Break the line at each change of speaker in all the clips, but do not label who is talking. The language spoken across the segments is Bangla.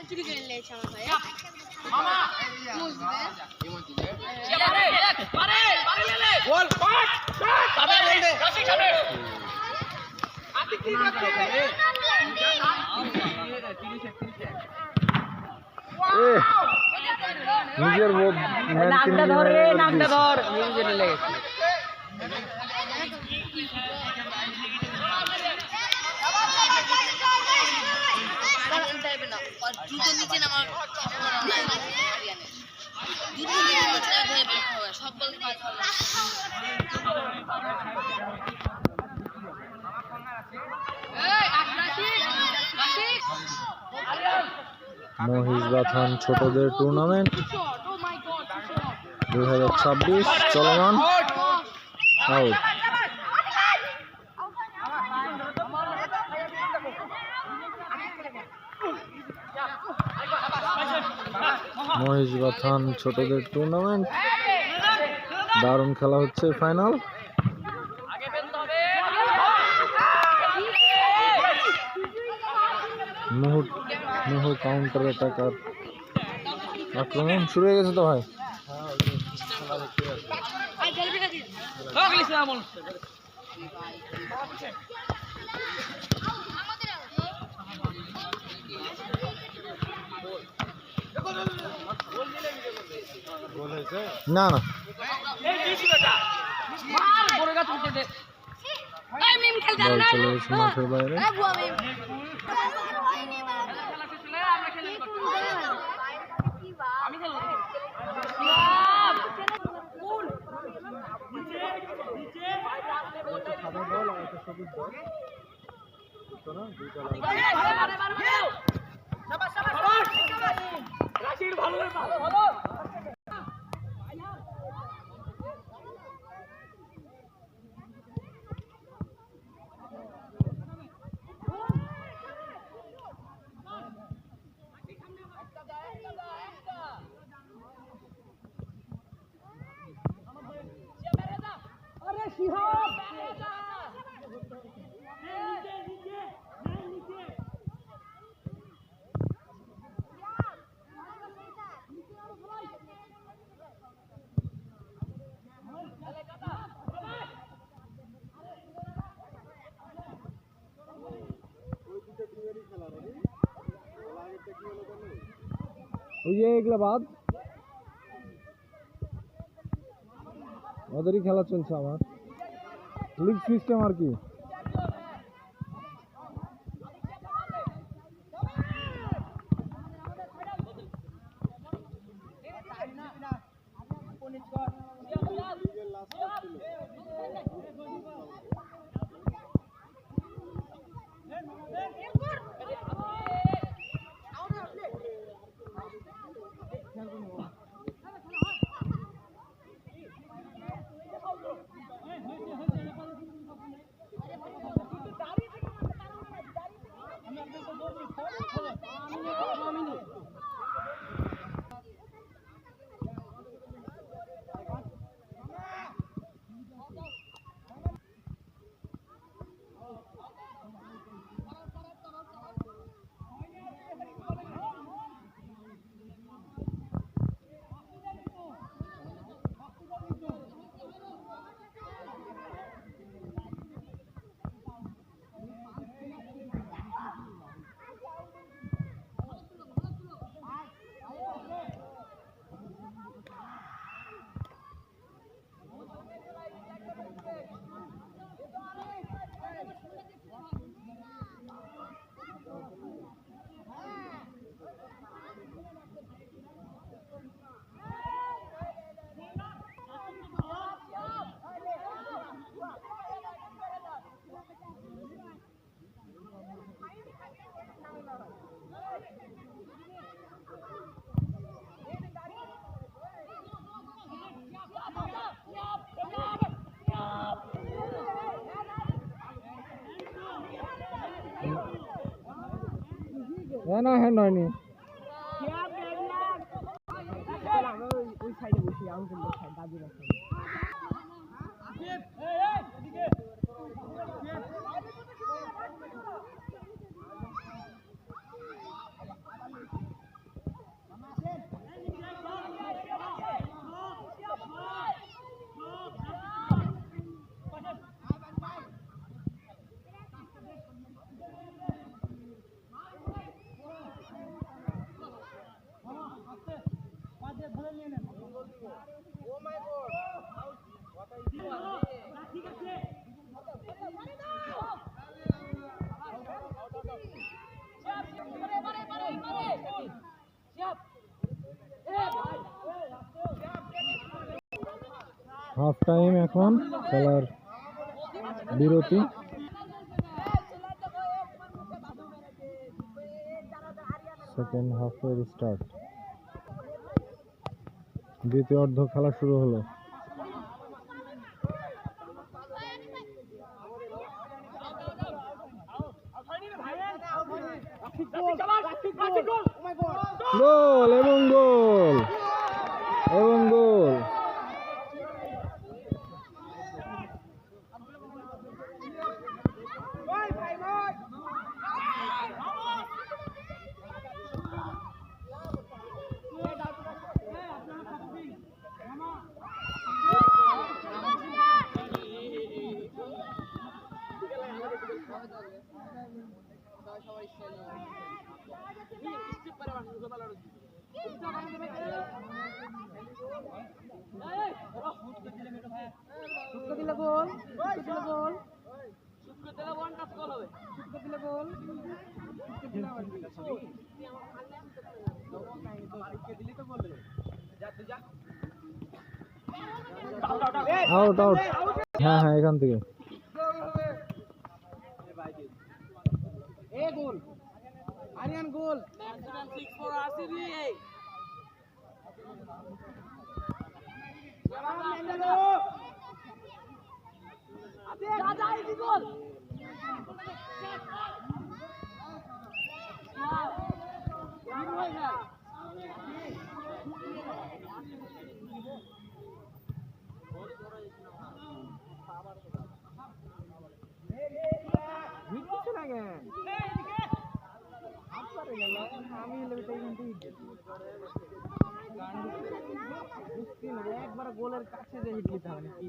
চুরি করে নিয়েছে আমার ভাই
মামা বল পাট সামনে বল দে কাশি সামনে আতি কি করতে
নিজের
নাকটা ধর রে নাকটা ধর নিজের লেগে
জুতো নিচে নামার জুতো নিচে সব বল
মহিষবাথান ছোটদের টুর্নামেন্ট 2026 চলমান। আউট মহিষবাথান ছোটদের টুর্নামেন্ট দারুণ খেলা হচ্ছে ফাইনাল। মুহূর্ত কাউন্টার অ্যাটাকার আক্রমণ শুরু হয়ে গেছে তো ভাই। না না বল চলে গেছে মাঠের বাইরে। ওই যে এগুলা বাদ ওদেরই খেলা চলছে আমার লিগ সিস্টেম আর কি। না হ্যান্ড হয়নি। হাফ টাইম, এখন খেলার বিরতি। সেকেন্ড হাফের স্টার্ট, দ্বিতীয় অর্ধ খেলা শুরু হলো। গোল এবং গোল এবং গোল। আউট আউট, হ্যাঁ হ্যাঁ, এখান থেকে
গোল আরিয়ান গোল 6 ফর আরসিবি। গোল একবার গোলের কাছে যে হিট দিতে হবে নাকি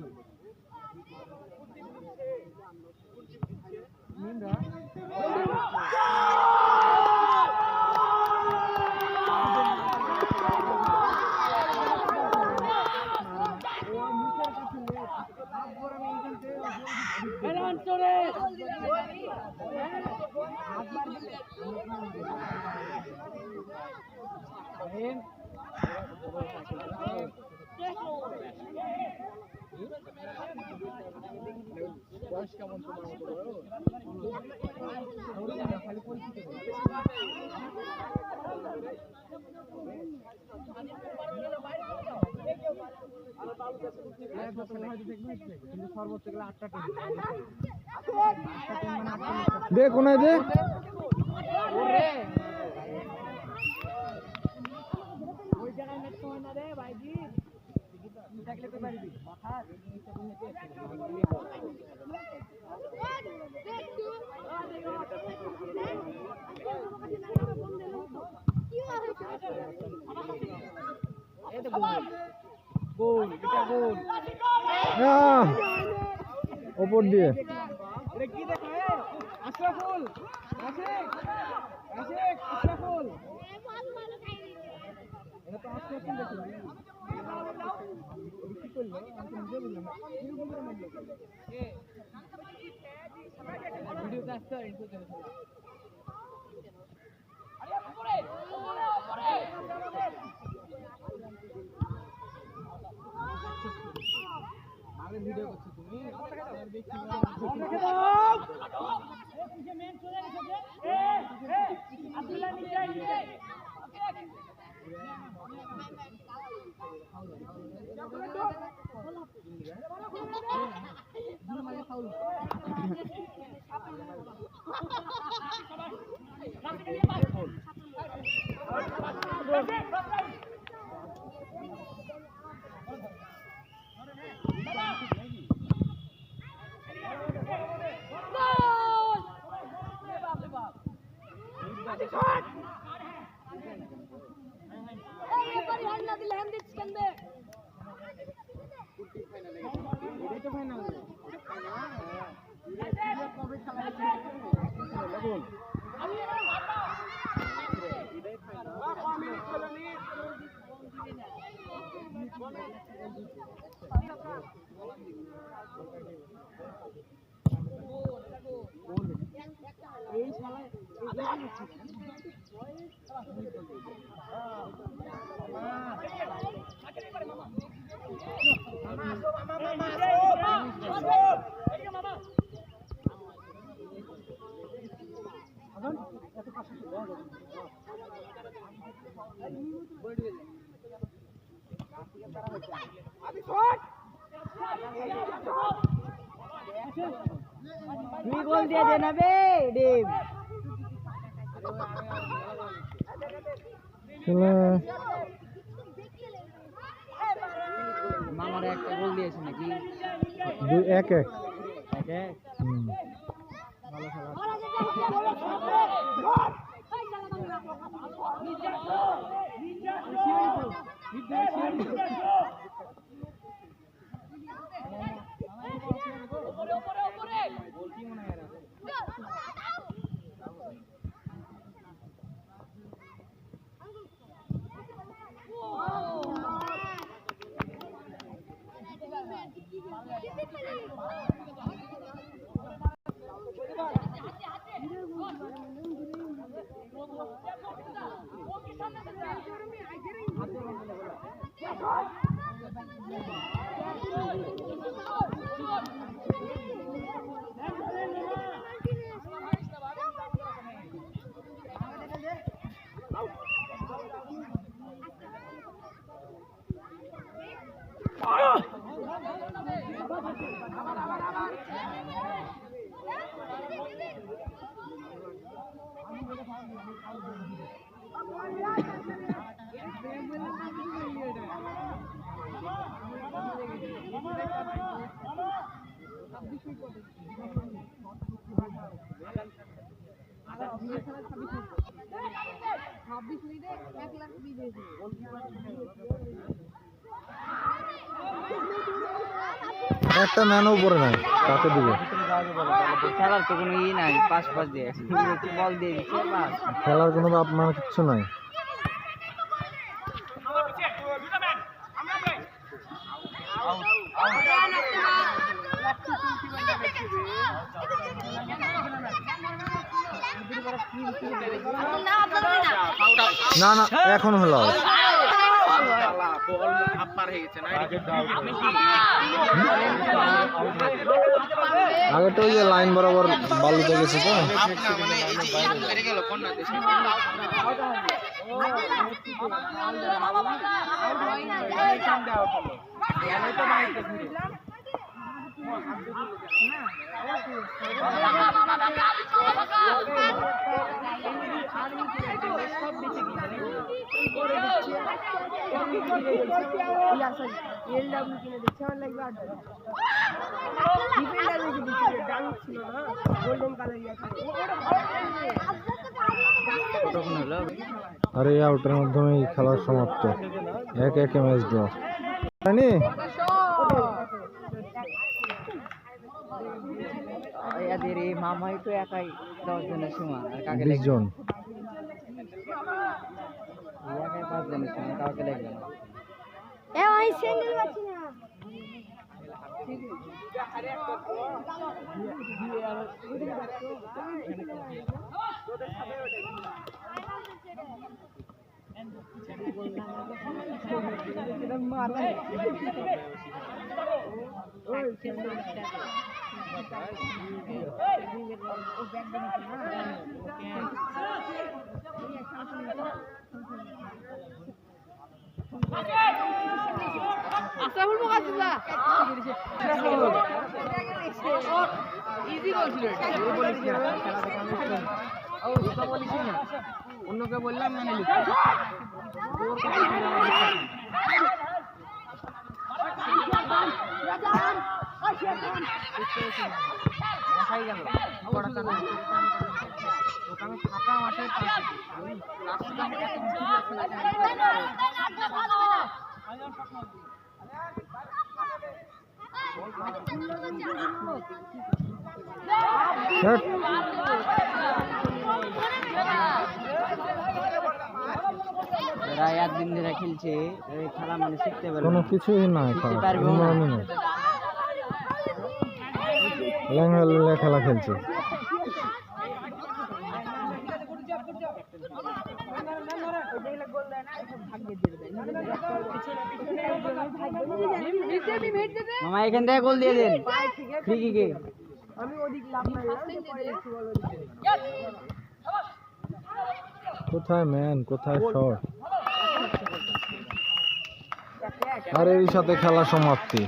সর্বোচ্চ গেলে 8টা টিম
দে কোনায় দে।
ওই জায়গায় নেট হয় না রে ভাইজি, থাকলে তো পারবি গোল, এটা গোল
ওপর দিয়ে
এটা কি দেখো আশরাফুল, আশিক আশিক আশরাফুল, এটা তো আশরাফুল দেখো কি করলো আমি নিজে বললাম ভিডিও কাজ তো ইনপুট করে আরে উপরে উপরে আগে ভিডিও করছো তুমি দেখে দাও পিছে মেন চলে গেছে এ আব্দুল্লাহ নিচে আইছে দুই গোল দিয়ে দেন হবে ডিম মামার একটা গোল দিয়েছে নাকি
2-1
ভালো খেলা
একটা ম্যানও উপরে নাই কাকে দিবে
খেলার তো কোনো ই নাই পাস দিয়ে বল দিয়ে দিচ্ছে
খেলার কোনো বাপ মা কিচ্ছু নাই না না এখন হলো আগে তো ওই যে লাইন বরাবর বালুতে গেছে তো আর এই আউটের মাধ্যমে খেলার সমাপ্ত 1-1 ম্যাচ ড্র জানি
এদের এই মামাই তো একাই 10 জনের সমান আর কাকে
20 জন
একাই 5 জনের সমান কাউকে লাগবে না
এ ভাই স্যান্ডেল পাচ্ছি না আচ্ছা বলবো কাজুলা ইজি বলছিল
এটা বলিস না অন্যকে বললাম মানে লিখ দেখাই গেল ওখানে ফাঁকা মাঠে এরা একদিন ধরে খেলছে এই খেলা মানে শিখতে পারবে
কোনো কিছুই না ল্যাংড়া খেলা খেলছে
মামা এখান থেকে গোল দিয়ে দেন ফ্রি কিকে
কোথায় ম্যান কোথায় শট আর এর সাথে খেলা সমাপ্তি।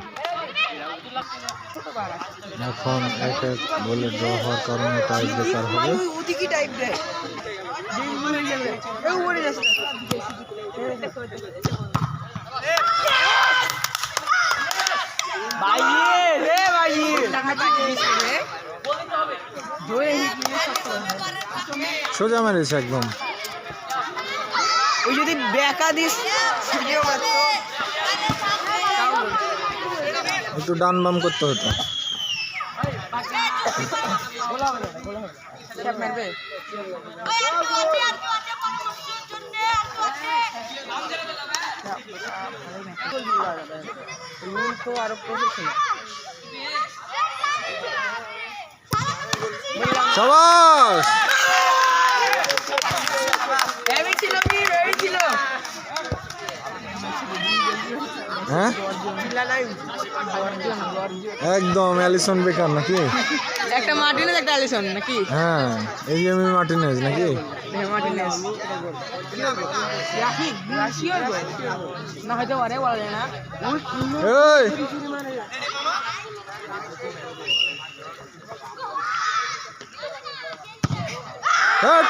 এখন এক এক বলে ড্র হওয়ার কারণে টাই ব্রেকার হবে। সোজা মেরেছে একদম।
ওই যদি ব্যাকা দিস
একটু ডান বাম করতে হতো। শাবাশ। হ্যাঁ একদম অ্যালিসন বেকার নাকি?
একটা মার্টিনেজ একটা অ্যালিসন নাকি?
হ্যাঁ এই যে আমি মার্টিনেজ নাকি?
মার্টিনেজ না হয়তো পারে, বলা যায় না।
এই হট।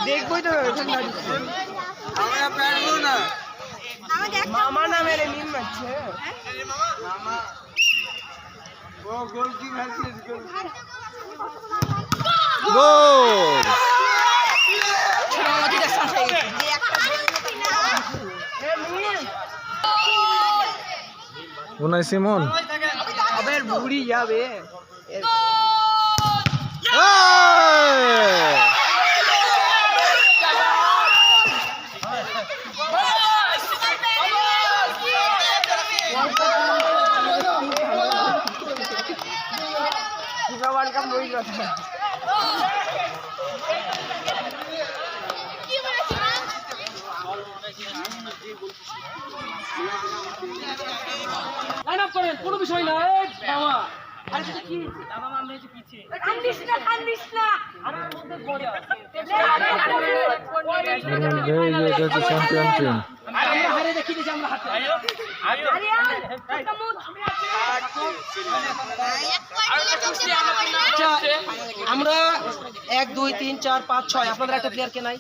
দেখবই তো আমরা পারবো না। মামা নামে রে মিম মারছে। ও গোল কি মারছিস?
গোল। উনাই সিমন
আবার বুড়ি যাবে। ওয়ার্ল্ড কাপ রইল কোনো বিষয় না।
Champion team.
আমরা 1 2 3 4 5 6 আপনাদের একটা প্লেয়ার কে নাই?